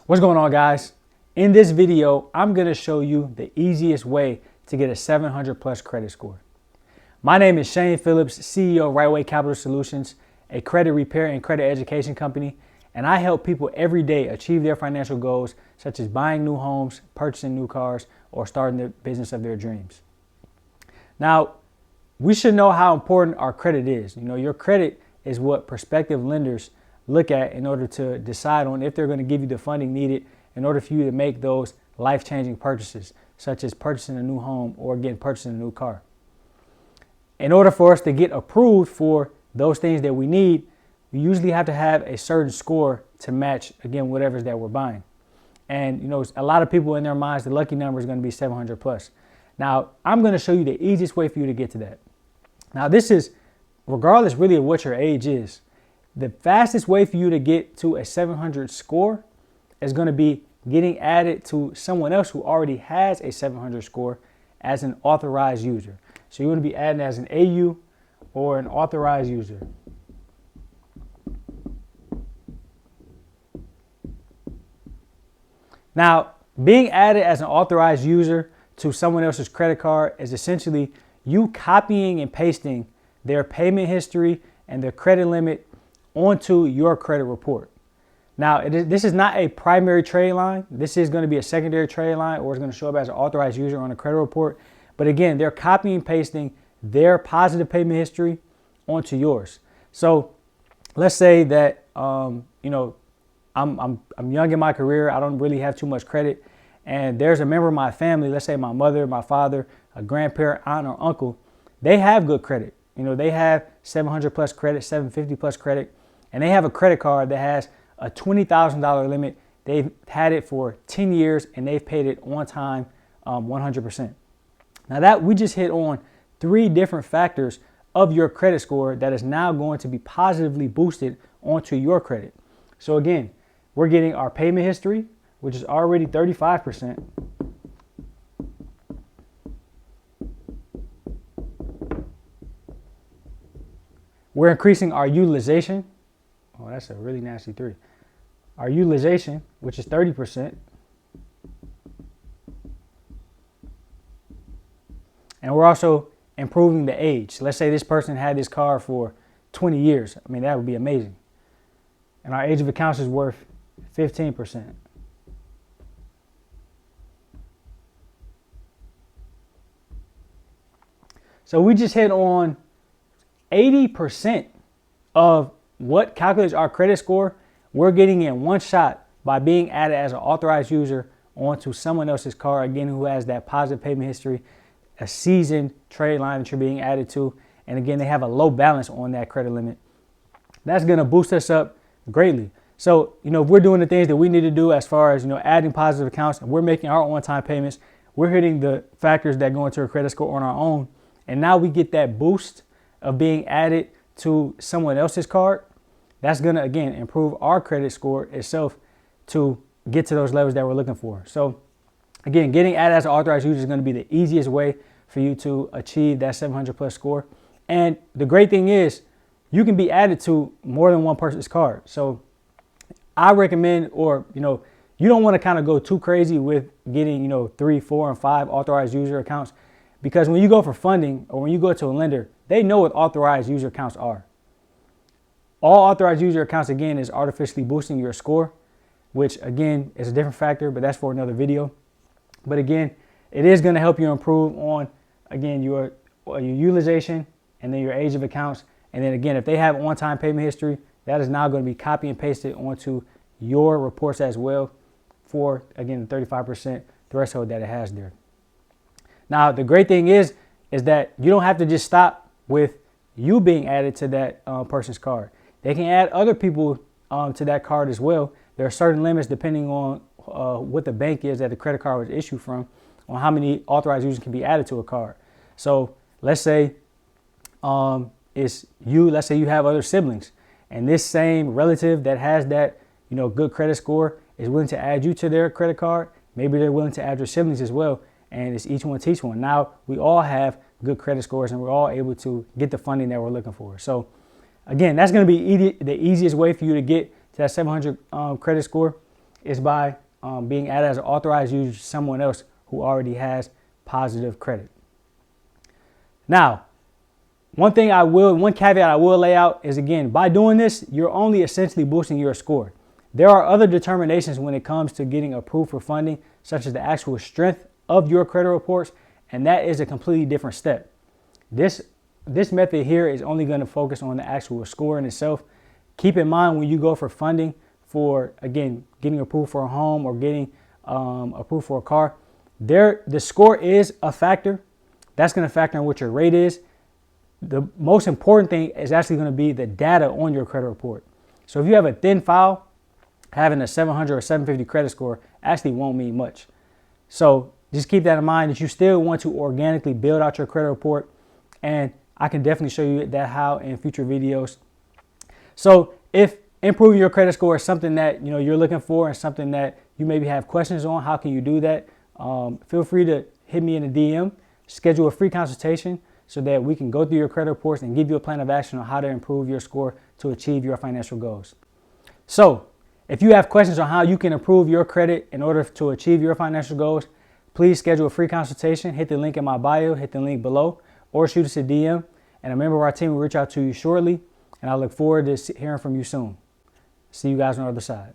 What's going on, guys? In this video, I'm going to show you the easiest way to get a 700 plus credit score. My name is Shane Phillips, CEO of Right Way Capital Solutions, a credit repair and credit education company, and I help people every day achieve their financial goals, such as buying new homes, purchasing new cars, or starting the business of their dreams. Now, we should know how important our credit is. Your credit is what prospective lenders look at in order to decide on if they're going to give you the funding needed in order for you to make those life-changing purchases, such as purchasing a new home or again purchasing a new car. In order for us to get approved for those things that we need, we usually have to have a certain score to match again whatever's that we're buying. And a lot of people in their minds, the lucky number is going to be 700 plus. Now, I'm going to show you the easiest way for you to get to that. Now, this is regardless really of what your age is. The fastest way for you to get to a 700 score is going to be getting added to someone else who already has a 700 score as an authorized user. So you want to be added as an AU or an authorized user. Now, being added as an authorized user to someone else's credit card is essentially you copying and pasting their payment history and their credit limit onto your credit report. Now, this is not a primary trade line. This is going to be a secondary trade line, or it's going to show up as an authorized user on a credit report. But again, they're copying and pasting their positive payment history onto yours. So let's say that I'm young in my career. I don't really have too much credit, and there's a member of my family, let's say my mother, my father, a grandparent, aunt, or uncle. They have good credit. They have 700 plus credit, 750 plus credit, and they have a credit card that has a $20,000 limit. They've had it for 10 years and they've paid it on time, 100%. Now that we just hit on 3 different factors of your credit score that is now going to be positively boosted onto your credit. So again, we're getting our payment history, which is already 35%. We're increasing our utilization. Oh, that's a really nasty 3. Our utilization, which is 30%. And we're also improving the age. Let's say this person had this car for 20 years. I mean, that would be amazing. And our age of accounts is worth 15%. So we just hit on 80% of what calculates our credit score. We're getting in one shot by being added as an authorized user onto someone else's card, again, who has that positive payment history, a seasoned trade line that you're being added to, and again, they have a low balance on that credit limit. That's going to boost us up greatly. So, if we're doing the things that we need to do as far as, adding positive accounts, and we're making our on-time payments, we're hitting the factors that go into our credit score on our own, and now we get that boost of being added to someone else's card. That's going to, again, improve our credit score itself to get to those levels that we're looking for. So, again, getting added as an authorized user is going to be the easiest way for you to achieve that 700 plus score. And the great thing is you can be added to more than one person's card. So I recommend, or, you don't want to kind of go too crazy with getting, 3, 4, and 5 authorized user accounts, because when you go for funding or when you go to a lender, they know what authorized user accounts are. All authorized user accounts, again, is artificially boosting your score, which, again, is a different factor, but that's for another video. But again, it is going to help you improve on, again, your utilization and then your age of accounts. And then again, if they have on-time payment history, that is now going to be copy and pasted onto your reports as well for, again, the 35% threshold that it has there. Now, the great thing is that you don't have to just stop with you being added to that person's card. They can add other people to that card as well. There are certain limits depending on what the bank is that the credit card was issued from, on how many authorized users can be added to a card. So let's say let's say you have other siblings, and this same relative that has that good credit score is willing to add you to their credit card. Maybe they're willing to add your siblings as well, and it's each one teach one. Now we all have good credit scores and we're all able to get the funding that we're looking for. So again, that's going to be the easiest way for you to get to that 700 credit score is by being added as an authorized user to someone else who already has positive credit. Now, one caveat I will lay out is, again, by doing this, you're only essentially boosting your score. There are other determinations when it comes to getting approved for funding, such as the actual strength of your credit reports, and that is a completely different step. This method here is only going to focus on the actual score in itself. Keep in mind when you go for funding for, again, getting approved for a home or getting approved for a car, the score is a factor. That's going to factor in what your rate is. The most important thing is actually going to be the data on your credit report. So if you have a thin file, having a 700 or 750 credit score actually won't mean much. So just keep that in mind, that you still want to organically build out your credit report. And I can definitely show you that how in future videos. So if improving your credit score is something that you're looking for and something that you maybe have questions on, how can you do that? Feel free to hit me in a DM, schedule a free consultation so that we can go through your credit reports and give you a plan of action on how to improve your score to achieve your financial goals. So if you have questions on how you can improve your credit in order to achieve your financial goals, please schedule a free consultation. Hit the link in my bio, hit the link below, or shoot us a DM, and a member of our team will reach out to you shortly, and I look forward to hearing from you soon. See you guys on the other side.